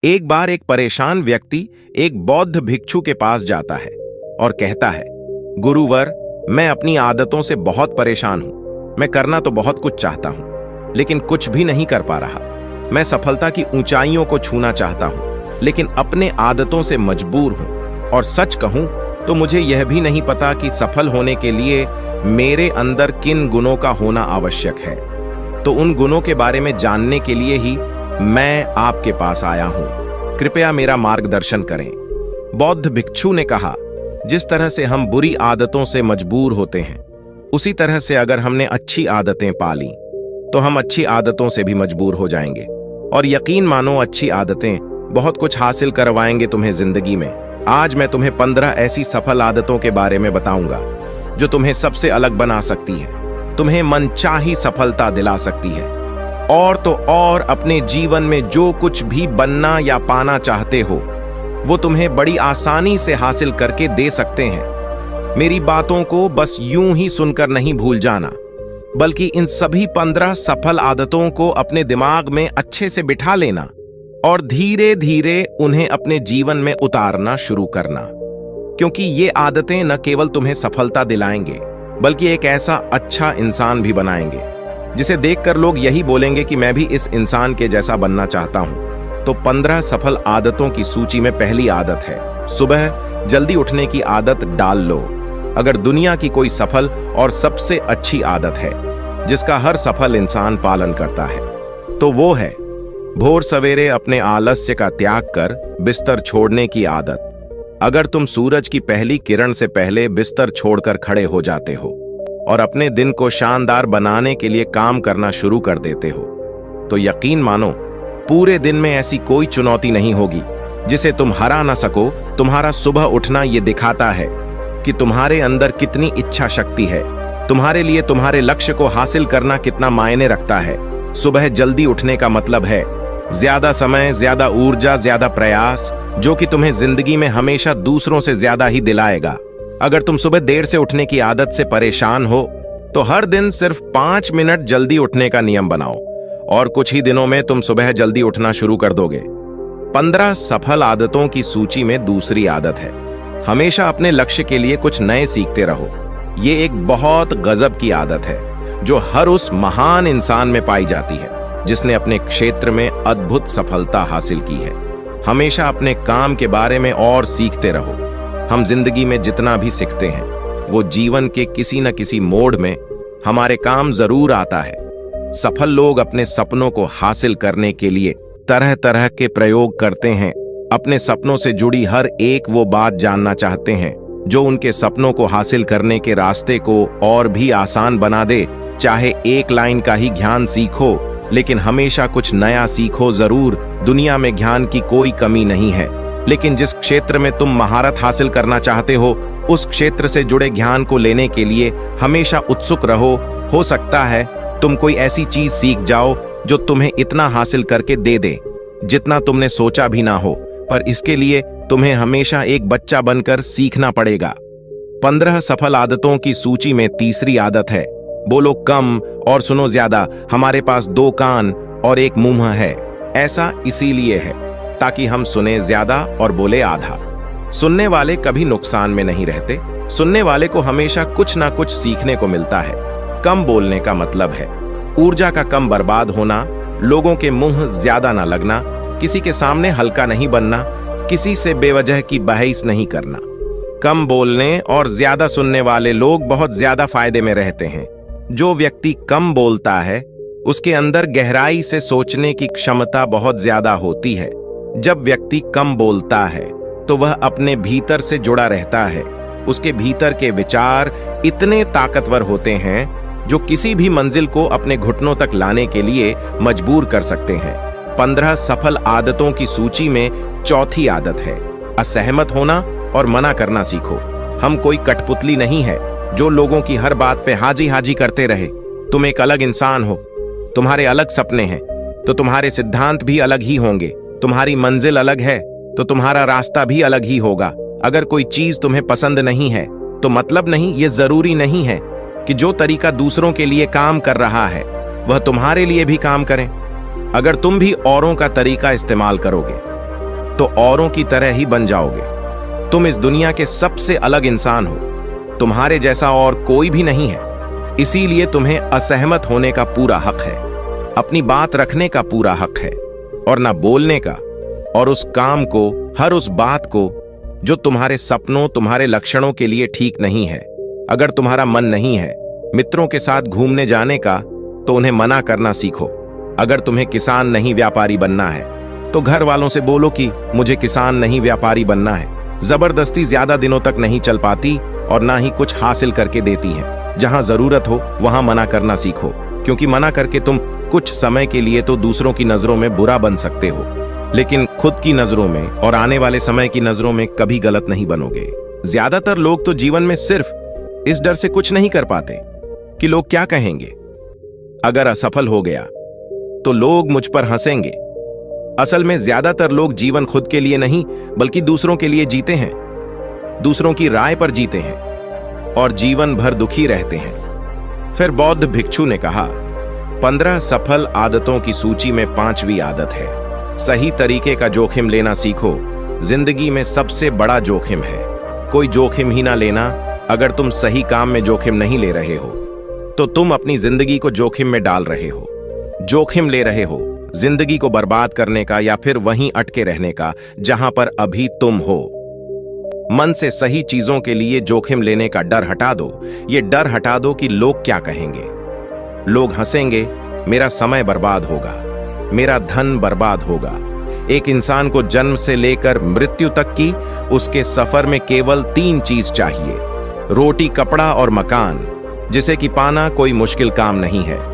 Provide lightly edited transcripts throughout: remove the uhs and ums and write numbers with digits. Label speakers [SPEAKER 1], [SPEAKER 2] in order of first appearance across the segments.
[SPEAKER 1] एक बार एक परेशान व्यक्ति एक बौद्ध भिक्षु के पास जाता है और कहता है, गुरुवर, मैं अपनी आदतों से बहुत परेशान हूं। मैं करना तो बहुत कुछ चाहता हूं, लेकिन कुछ भी नहीं कर पा रहा। मैं सफलता की ऊंचाइयों को छूना चाहता हूं, लेकिन अपने आदतों से मजबूर हूं। और सच कहूं तो मुझे यह भी नहीं पता कि सफल होने के लिए मेरे अंदर किन गुणों का होना आवश्यक है। तो उन गुणों के बारे में जानने के लिए ही मैं आपके पास आया हूं। कृपया मेरा मार्गदर्शन करें। बौद्ध भिक्षु ने कहा, जिस तरह से हम बुरी आदतों से मजबूर होते हैं, उसी तरह से अगर हमने अच्छी आदतें पाली तो हम अच्छी आदतों से भी मजबूर हो जाएंगे। और यकीन मानो, अच्छी आदतें बहुत कुछ हासिल करवाएंगे तुम्हें जिंदगी में। आज मैं तुम्हें 15 ऐसी सफल आदतों के बारे में बताऊंगा जो तुम्हें सबसे अलग बना सकती है, तुम्हें मनचाही सफलता दिला सकती है, और तो और अपने जीवन में जो कुछ भी बनना या पाना चाहते हो वो तुम्हें बड़ी आसानी से हासिल करके दे सकते हैं। मेरी बातों को बस यूं ही सुनकर नहीं भूल जाना, बल्कि इन सभी 15 सफल आदतों को अपने दिमाग में अच्छे से बिठा लेना और धीरे धीरे उन्हें अपने जीवन में उतारना शुरू करना। क्योंकि ये आदतें न केवल तुम्हें सफलता दिलाएंगे, बल्कि एक ऐसा अच्छा इंसान भी बनाएंगे जिसे देखकर लोग यही बोलेंगे कि मैं भी इस इंसान के जैसा बनना चाहता हूं। तो 15 सफल आदतों की सूची में पहली आदत है, सुबह जल्दी उठने की आदत डाल लो। अगर दुनिया की कोई सफल और सबसे अच्छी आदत है जिसका हर सफल इंसान पालन करता है, तो वो है भोर सवेरे अपने आलस्य का त्याग कर बिस्तर छोड़ने की आदत। अगर तुम सूरज की पहली किरण से पहले बिस्तर छोड़कर खड़े हो जाते हो और अपने दिन को शानदार बनाने के लिए काम करना शुरू कर देते हो, तो यकीन मानो, पूरे दिन में ऐसी कोई चुनौती नहीं होगी जिसे तुम हरा ना सको। तुम्हारा सुबह उठना ये दिखाता है कि तुम्हारे अंदर कितनी इच्छा शक्ति है, तुम्हारे लिए तुम्हारे लक्ष्य को हासिल करना कितना मायने रखता है। सुबह जल्दी उठने का मतलब है ज्यादा समय, ज्यादा ऊर्जा, ज्यादा प्रयास, जो कि तुम्हें जिंदगी में हमेशा दूसरों से ज्यादा ही दिलाएगा। अगर तुम सुबह देर से उठने की आदत से परेशान हो तो हर दिन सिर्फ 5 मिनट जल्दी उठने का नियम बनाओ और कुछ ही दिनों में तुम सुबह जल्दी उठना शुरू कर दोगे। 15 सफल आदतों की सूची में दूसरी आदत है, हमेशा अपने लक्ष्य के लिए कुछ नए सीखते रहो। ये एक बहुत गजब की आदत है जो हर उस महान इंसान में पाई जाती है जिसने अपने क्षेत्र में अद्भुत सफलता हासिल की है। हमेशा अपने काम के बारे में और सीखते रहो। हम जिंदगी में जितना भी सीखते हैं वो जीवन के किसी न किसी मोड़ में हमारे काम जरूर आता है। सफल लोग अपने सपनों को हासिल करने के लिए तरह तरह के प्रयोग करते हैं। अपने सपनों से जुड़ी हर एक वो बात जानना चाहते हैं जो उनके सपनों को हासिल करने के रास्ते को और भी आसान बना दे। चाहे एक लाइन का ही ज्ञान सीखो, लेकिन हमेशा कुछ नया सीखो जरूर। दुनिया में ज्ञान की कोई कमी नहीं है, लेकिन जिस क्षेत्र में तुम महारत हासिल करना चाहते हो उस क्षेत्र से जुड़े ज्ञान को लेने के लिए हमेशा उत्सुक रहो। हो सकता है तुम कोई ऐसी चीज सीख जाओ जो तुम्हें इतना हासिल करके दे दे जितना तुमने सोचा भी ना हो, पर इसके लिए तुम्हें हमेशा एक बच्चा बनकर सीखना पड़ेगा। 15 सफल आदतों की सूची में तीसरी आदत है, बोलो कम और सुनो ज्यादा। हमारे पास 2 कान और 1 मुंह है। ऐसा इसीलिए है ताकि हम सुने ज्यादा और बोले आधा। सुनने वाले कभी नुकसान में नहीं रहते। सुनने वाले को हमेशा कुछ ना कुछ सीखने को मिलता है। कम बोलने का मतलब है ऊर्जा का कम बर्बाद होना, लोगों के मुंह ज्यादा ना लगना, किसी के सामने हल्का नहीं बनना, किसी से बेवजह की बहस नहीं करना। कम बोलने और ज्यादा सुनने वाले लोग बहुत ज्यादा फायदे में रहते हैं। जो व्यक्ति कम बोलता है उसके अंदर गहराई से सोचने की क्षमता बहुत ज्यादा होती है। जब व्यक्ति कम बोलता है तो वह अपने भीतर से जुड़ा रहता है। उसके भीतर के विचार इतने ताकतवर होते हैं जो किसी भी मंजिल को अपने घुटनों तक लाने के लिए मजबूर कर सकते हैं। 15 सफल आदतों की सूची में चौथी आदत है, असहमत होना और मना करना सीखो। हम कोई कठपुतली नहीं है जो लोगों की हर बात पे हाजी हाजी करते रहे। तुम एक अलग इंसान हो, तुम्हारे अलग सपने हैं तो तुम्हारे सिद्धांत भी अलग ही होंगे। तुम्हारी मंजिल अलग है तो तुम्हारा रास्ता भी अलग ही होगा। अगर कोई चीज तुम्हें पसंद नहीं है तो मतलब नहीं, ये जरूरी नहीं है कि जो तरीका दूसरों के लिए काम कर रहा है वह तुम्हारे लिए भी काम करें। अगर तुम भी औरों का तरीका इस्तेमाल करोगे तो औरों की तरह ही बन जाओगे। तुम इस दुनिया के सबसे अलग इंसान हो, तुम्हारे जैसा और कोई भी नहीं है। इसीलिए तुम्हें असहमत होने का पूरा हक है, अपनी बात रखने का पूरा हक है, और ना बोलने का, और उस काम को, हर उस बात को जो तुम्हारे सपनों, तुम्हारे लक्षणों के लिए ठीक नहीं है। अगर तुम्हारा मन नहीं है मित्रों के साथ घूमने जाने का, तो उन्हें मना करना सीखो। अगर तुम्हें किसान नहीं व्यापारी बनना है, तो घर वालों से बोलो कि मुझे किसान नहीं व्यापारी बनना है। जबरदस्ती ज्यादा दिनों तक नहीं चल पाती और ना ही कुछ हासिल करके देती है। जहां जरूरत हो वहां मना करना सीखो, क्योंकि मना करके तुम कुछ समय के लिए तो दूसरों की नजरों में बुरा बन सकते हो, लेकिन खुद की नजरों में और आने वाले समय की नजरों में कभी गलत नहीं बनोगे। ज्यादातर लोग तो जीवन में सिर्फ इस डर से कुछ नहीं कर पाते कि लोग क्या कहेंगे। अगर असफल हो गया तो लोग मुझ पर हंसेंगे। असल में ज्यादातर लोग जीवन खुद के लिए नहीं बल्कि दूसरों के लिए जीते हैं, दूसरों की राय पर जीते हैं और जीवन भर दुखी रहते हैं। फिर बौद्ध भिक्षु ने कहा, 15 सफल आदतों की सूची में 5वीं आदत है, सही तरीके का जोखिम लेना सीखो। जिंदगी में सबसे बड़ा जोखिम है कोई जोखिम ही ना लेना। अगर तुम सही काम में जोखिम नहीं ले रहे हो तो तुम अपनी जिंदगी को जोखिम में डाल रहे हो। जोखिम ले रहे हो जिंदगी को बर्बाद करने का या फिर वहीं अटके रहने का जहां पर अभी तुम हो। मन से सही चीजों के लिए जोखिम लेने का डर हटा दो। ये डर हटा दो कि लोग क्या कहेंगे। लोग हंसेंगे, मेरा समय बर्बाद होगा, मेरा धन बर्बाद होगा। एक इंसान को जन्म से लेकर मृत्यु तक की उसके सफर में केवल 3 चीज चाहिए, रोटी, कपड़ा और मकान, जिसे कि पाना कोई मुश्किल काम नहीं है।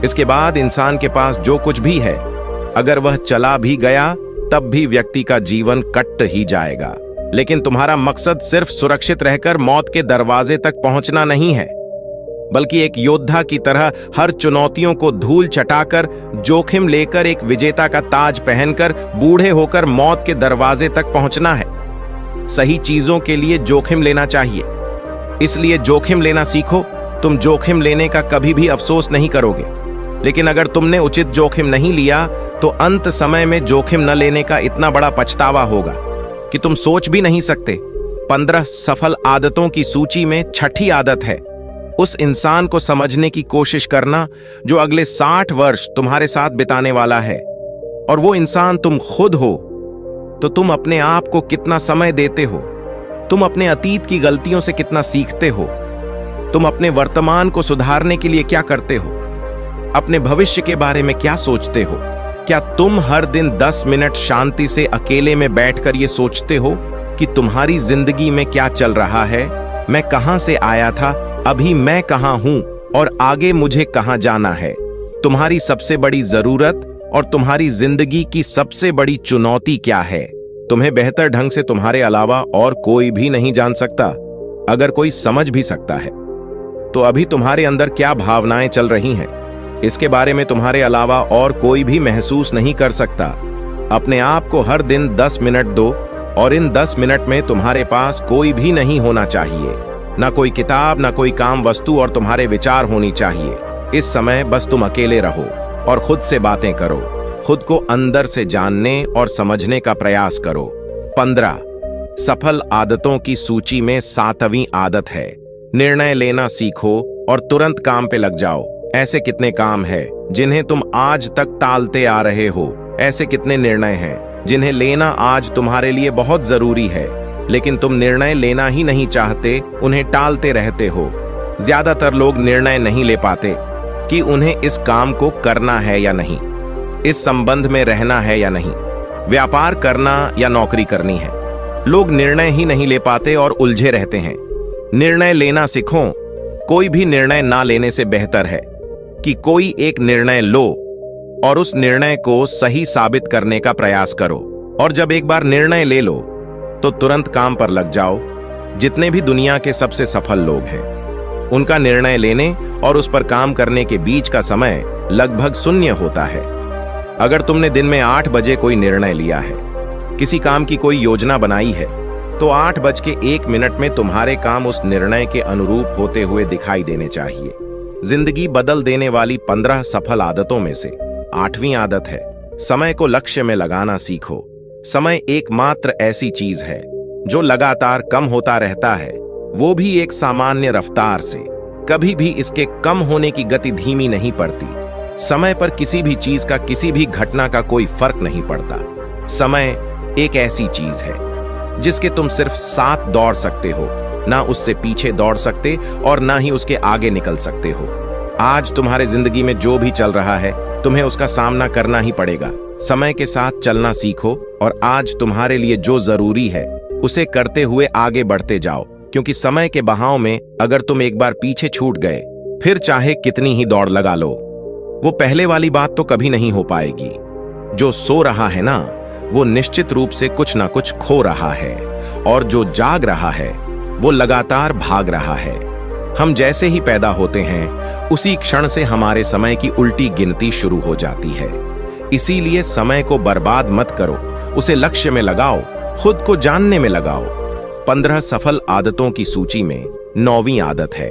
[SPEAKER 1] इसके बाद इंसान के पास जो कुछ भी है, अगर वह चला भी गया तब भी व्यक्ति का जीवन कट ही जाएगा। लेकिन तुम्हारा मकसद सिर्फ सुरक्षित रहकर मौत के दरवाजे तक पहुंचना नहीं है, बल्कि एक योद्धा की तरह हर चुनौतियों को धूल चटाकर, जोखिम लेकर, एक विजेता का ताज पहनकर बूढ़े होकर मौत के दरवाजे तक पहुंचना है। सही चीजों के लिए जोखिम लेना चाहिए, इसलिए जोखिम लेना सीखो। तुम जोखिम लेने का कभी भी अफसोस नहीं करोगे, लेकिन अगर तुमने उचित जोखिम नहीं लिया तो अंत समय में जोखिम न लेने का इतना बड़ा पछतावा होगा कि तुम सोच भी नहीं सकते। 15 सफल आदतों की सूची में 6ठी आदत है, उस इंसान को समझने की कोशिश करना जो अगले 60 वर्ष तुम्हारे साथ बिताने वाला है, और वो इंसान तुम खुद हो। तो तुम अपने आप को कितना समय देते हो, तुम अपने अतीत की गलतियों से कितना सीखते हो, तुम अपने वर्तमान को सुधारने के लिए क्या करते हो, अपने भविष्य के बारे में क्या सोचते हो। क्या तुम हर दिन 10 मिनट शांति से अकेले में बैठकर ये सोचते हो कि तुम्हारी जिंदगी में क्या चल रहा है, मैं कहां से आया था, अभी मैं कहां हूं और आगे मुझे कहां जाना है। तुम्हारी सबसे बड़ी जरूरत और तुम्हारी जिंदगी की सबसे बड़ी चुनौती क्या है। तुम्हें बेहतर ढंग से तुम्हारे अलावा और कोई भी नहीं जान सकता। अगर कोई समझ भी सकता है तो अभी तुम्हारे अंदर क्या भावनाएं चल रही हैं, इसके बारे में तुम्हारे अलावा और कोई भी महसूस नहीं कर सकता। अपने आप को हर दिन 10 मिनट दो, और इन 10 मिनट में तुम्हारे पास कोई भी नहीं होना चाहिए, ना कोई किताब, ना कोई काम वस्तु, और तुम्हारे विचार होनी चाहिए। इस समय बस तुम अकेले रहो और खुद से बातें करो, खुद को अंदर से जानने और समझने का प्रयास करो। 15 सफल आदतों की सूची में 7वीं आदत है, निर्णय लेना सीखो और तुरंत काम पे लग जाओ। ऐसे कितने काम हैं जिन्हें तुम आज तक टालते आ रहे हो। ऐसे कितने निर्णय हैं जिन्हें लेना आज तुम्हारे लिए बहुत जरूरी है, लेकिन तुम निर्णय लेना ही नहीं चाहते, उन्हें टालते रहते हो। ज्यादातर लोग निर्णय नहीं ले पाते कि उन्हें इस काम को करना है या नहीं, इस संबंध में रहना है या नहीं, व्यापार करना या नौकरी करनी है। लोग निर्णय ही नहीं ले पाते और उलझे रहते हैं। निर्णय लेना सीखो। कोई भी निर्णय ना लेने से बेहतर है कि कोई एक निर्णय लो और उस निर्णय को सही साबित करने का प्रयास करो। और जब एक बार निर्णय ले लो तो तुरंत काम पर लग जाओ। जितने भी दुनिया के सबसे सफल लोग हैं, उनका निर्णय लेने और उस पर काम करने के बीच का समय लगभग शून्य होता है। अगर तुमने दिन में 8 बजे कोई निर्णय लिया है, किसी काम की कोई योजना बनाई है, तो 8:01 में तुम्हारे काम उस निर्णय के अनुरूप होते हुए दिखाई देने चाहिए। जिंदगी बदल देने वाली 15 सफल आदतों में से 8वीं आदत है, समय को लक्ष्य में लगाना सीखो। समय एकमात्र ऐसी चीज है जो लगातार कम होता रहता है, वो भी एक सामान्य रफ्तार से। कभी भी इसके कम होने की गति धीमी नहीं पड़ती। समय पर किसी भी चीज का, किसी भी घटना का कोई फर्क नहीं पड़ता। समय एक ऐसी चीज है जिसके तुम सिर्फ साथ दौड़ सकते हो, ना उससे पीछे दौड़ सकते और ना ही उसके आगे निकल सकते हो। आज तुम्हारे जिंदगी में जो भी चल रहा है, तुम्हें उसका सामना करना ही पड़ेगा। समय के साथ चलना सीखो और आज तुम्हारे लिए जो जरूरी है उसे करते हुए आगे बढ़ते जाओ, क्योंकि समय के बहाव में अगर तुम एक बार पीछे छूट गए, फिर चाहे कितनी ही दौड़ लगा लो, वो पहले वाली बात तो कभी नहीं हो पाएगी। जो सो रहा है ना, वो निश्चित रूप से कुछ ना कुछ खो रहा है, और जो जाग रहा है वो लगातार भाग रहा है। हम जैसे ही पैदा होते हैं, उसी क्षण से हमारे समय की उल्टी गिनती शुरू हो जाती है। इसीलिए समय को बर्बाद मत करो, उसे लक्ष्य में लगाओ, खुद को जानने में लगाओ। 15 सफल आदतों की सूची में 9वीं आदत है,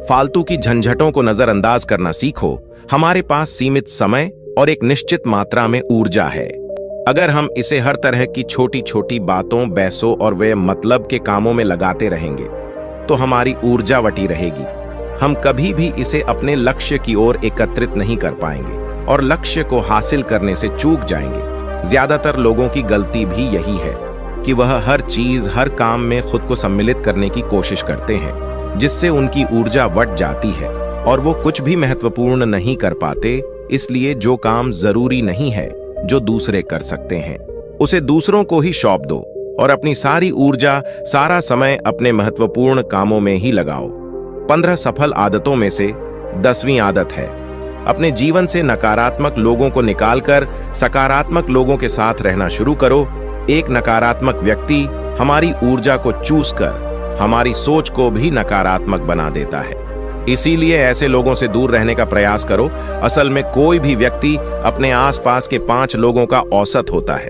[SPEAKER 1] फालतू की झंझटों को नजरअंदाज करना सीखो। हमारे पास सीमित समय और एक निश्चित मात्रा में ऊर्जा है। अगर हम इसे हर तरह की छोटी छोटी बातों, बहसों और वे मतलब के कामों में लगाते रहेंगे, तो हमारी ऊर्जा वटी रहेगी। हम कभी भी इसे अपने लक्ष्य की ओर एकत्रित नहीं कर पाएंगे और लक्ष्य को हासिल करने से चूक जाएंगे। ज्यादातर लोगों की गलती भी यही है कि वह हर चीज, हर काम में खुद को सम्मिलित करने की कोशिश करते हैं, जिससे उनकी ऊर्जा वट जाती है और वो कुछ भी महत्वपूर्ण नहीं कर पाते। इसलिए जो काम जरूरी नहीं है, जो दूसरे कर सकते हैं, उसे दूसरों को ही सौंप दो और अपनी सारी ऊर्जा, सारा समय अपने महत्वपूर्ण कामों में ही लगाओ। 15 सफल आदतों में से 10वीं आदत है, अपने जीवन से नकारात्मक लोगों को निकालकर सकारात्मक लोगों के साथ रहना शुरू करो। एक नकारात्मक व्यक्ति हमारी ऊर्जा को चूस कर हमारी सोच को भी नकारात्मक बना देता है। इसीलिए ऐसे लोगों से दूर रहने का प्रयास करो। असल में कोई भी व्यक्ति अपने आसपास के 5 लोगों का औसत होता है,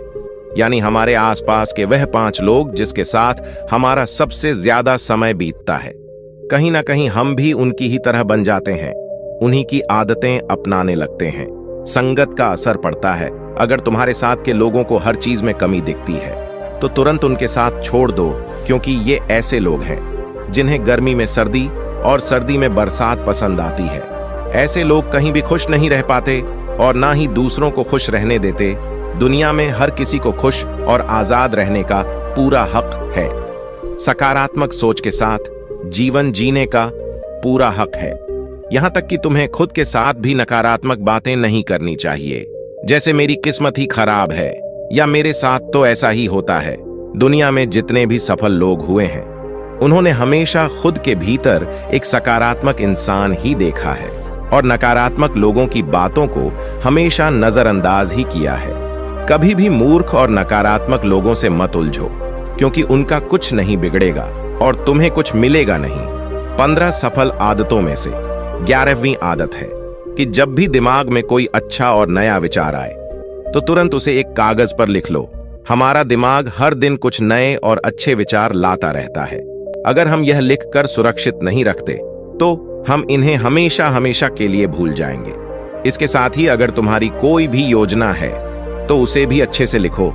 [SPEAKER 1] यानी हमारे आसपास के वह 5 लोग जिसके साथ हमारा सबसे ज्यादा समय बीतता है। कहीं ना कहीं हम भी उनकी ही तरह बन जाते हैं, उन्हीं की आदतें अपनाने लगते हैं। संगत का असर पड़ता है। अगर तुम्हारे साथ के लोगों को हर चीज में कमी दिखती है, तो तुरंत उनके साथ छोड़ दो, क्योंकि ये ऐसे लोग हैं जिन्हें गर्मी में सर्दी और सर्दी में बरसात पसंद आती है। ऐसे लोग कहीं भी खुश नहीं रह पाते और ना ही दूसरों को खुश रहने देते। दुनिया में हर किसी को खुश और आजाद रहने का पूरा हक है। सकारात्मक सोच के साथ जीवन जीने का पूरा हक है। यहां तक कि तुम्हें खुद के साथ भी नकारात्मक बातें नहीं करनी चाहिए, जैसे मेरी किस्मत ही खराब है या मेरे साथ तो ऐसा ही होता है। दुनिया में जितने भी सफल लोग हुए हैं, उन्होंने हमेशा खुद के भीतर एक सकारात्मक इंसान ही देखा है और नकारात्मक लोगों की बातों को हमेशा नजरअंदाज ही किया है। कभी भी मूर्ख और नकारात्मक लोगों से मत उलझो, क्योंकि उनका कुछ नहीं बिगड़ेगा और तुम्हें कुछ मिलेगा नहीं। 15 सफल आदतों में से 11वीं आदत है कि जब भी दिमाग में कोई अच्छा और नया विचार आए, तो तुरंत उसे एक कागज पर लिख लो। हमारा दिमाग हर दिन कुछ नए और अच्छे विचार लाता रहता है। अगर हम यह लिखकर सुरक्षित नहीं रखते, तो हम इन्हें हमेशा हमेशा के लिए भूल जाएंगे। इसके साथ ही अगर तुम्हारी कोई भी योजना है, तो उसे भी अच्छे से लिखो।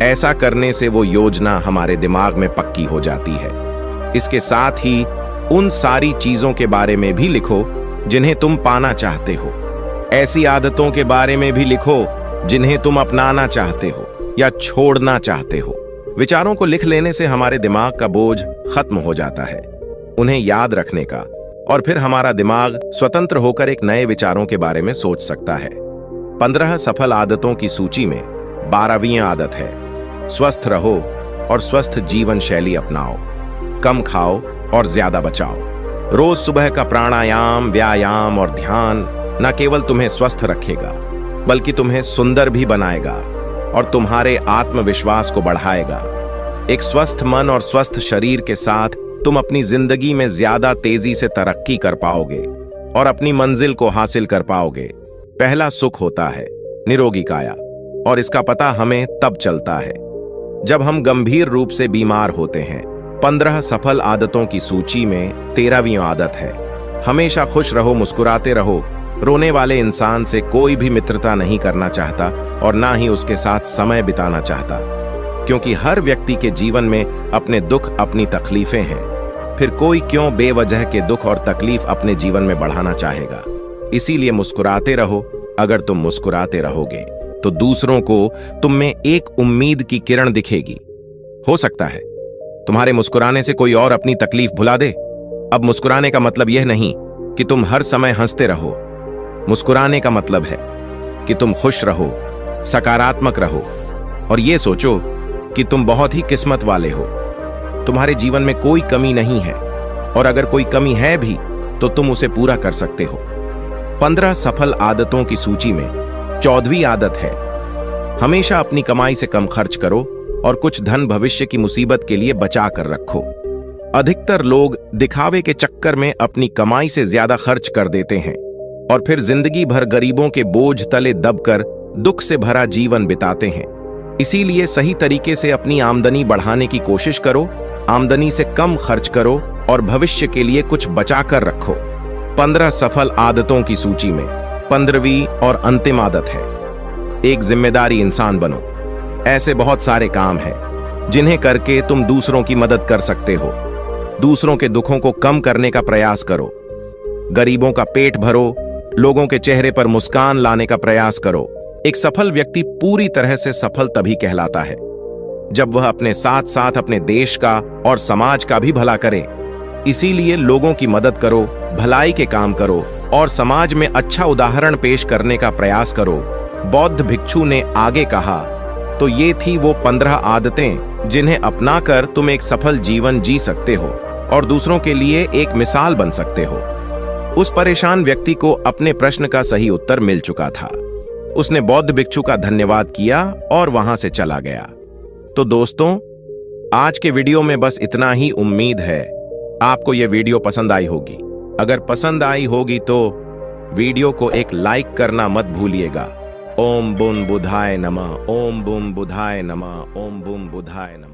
[SPEAKER 1] ऐसा करने से वो योजना हमारे दिमाग में पक्की हो जाती है। इसके साथ ही उन सारी चीजों के बारे में भी लिखो जिन्हें तुम पाना चाहते हो। ऐसी आदतों के बारे में भी लिखो जिन्हें तुम अपनाना चाहते हो या छोड़ना चाहते हो। विचारों को लिख लेने से हमारे दिमाग का बोझ खत्म हो जाता है, उन्हें याद रखने का, और फिर हमारा दिमाग स्वतंत्र होकर एक नए विचारों के बारे में सोच सकता है। 15 सफल आदतों की सूची में 12वीं आदत है, स्वस्थ रहो और स्वस्थ जीवन शैली अपनाओ। कम खाओ और ज्यादा बचाओ। रोज सुबह का प्राणायाम, व्यायाम और ध्यान न केवल तुम्हें स्वस्थ रखेगा, बल्कि तुम्हें सुंदर भी बनाएगा और तुम्हारे आत्मविश्वास को बढ़ाएगा। एक स्वस्थ मन और स्वस्थ शरीर के साथ तुम अपनी जिंदगी में ज्यादा तेजी से तरक्की कर पाओगे और अपनी मंजिल को हासिल कर पाओगे। पहला सुख होता है निरोगी काया, और इसका पता हमें तब चलता है जब हम गंभीर रूप से बीमार होते हैं। 15 सफल आदतों की सूची में 13वीं आदत है, हमेशा खुश रहो, मुस्कुराते रहो। रोने वाले इंसान से कोई भी मित्रता नहीं करना चाहता और ना ही उसके साथ समय बिताना चाहता। क्योंकि हर व्यक्ति के जीवन में अपने दुख, अपनी तकलीफें हैं। फिर कोई क्यों बेवजह के दुख और तकलीफ अपने जीवन में बढ़ाना चाहेगा। इसीलिए मुस्कुराते रहो। अगर तुम मुस्कुराते रहोगे तो दूसरों को तुम में एक उम्मीद की किरण दिखेगी। हो सकता है तुम्हारे मुस्कुराने से कोई और अपनी तकलीफ भुला दे। अब मुस्कुराने का मतलब यह नहीं कि तुम हर समय हंसते रहो। मुस्कुराने का मतलब है कि तुम खुश रहो, सकारात्मक रहो और यह सोचो कि तुम बहुत ही किस्मत वाले हो। तुम्हारे जीवन में कोई कमी नहीं है और अगर कोई कमी है भी तो तुम उसे पूरा कर सकते हो। 15 सफल आदतों की सूची में 14वीं आदत है, हमेशा अपनी कमाई से कम खर्च करो और कुछ धन भविष्य की मुसीबत के लिए बचा कर रखो। अधिकतर लोग दिखावे के चक्कर में अपनी कमाई से ज्यादा खर्च कर देते हैं और फिर जिंदगी भर गरीबों के बोझ तले दबकर दुख से भरा जीवन बिताते हैं। इसीलिए सही तरीके से अपनी आमदनी बढ़ाने की कोशिश करो, आमदनी से कम खर्च करो और भविष्य के लिए कुछ बचा कर रखो। 15 सफल आदतों की सूची में 15वीं और अंतिम आदत है, एक जिम्मेदारी इंसान बनो। ऐसे बहुत सारे काम हैं जिन्हें करके तुम दूसरों की मदद कर सकते हो। दूसरों के दुखों को कम करने का प्रयास करो, गरीबों का पेट भरो, लोगों के चेहरे पर मुस्कान लाने का प्रयास करो। एक सफल व्यक्ति पूरी तरह से सफल तभी कहलाता है जब वह अपने साथ साथ अपने देश का और समाज का भी भला करे। इसीलिए लोगों की मदद करो, भलाई के काम करो और समाज में अच्छा उदाहरण पेश करने का प्रयास करो। बौद्ध भिक्षु ने आगे कहा, तो ये थी वो 15 आदतें जिन्हें अपनाकर तुम एक सफल जीवन जी सकते हो और दूसरों के लिए एक मिसाल बन सकते हो। उस परेशान व्यक्ति को अपने प्रश्न का सही उत्तर मिल चुका था। उसने बौद्ध भिक्षु का धन्यवाद किया और वहां से चला गया। तो दोस्तों, आज के वीडियो में बस इतना ही। उम्मीद है आपको यह वीडियो पसंद आई होगी। अगर पसंद आई होगी तो वीडियो को एक लाइक करना मत भूलिएगा। ओम बुम बुधाय नमः, ओम बुम बुधाय नमः, ओम बुम बुधाय नमः।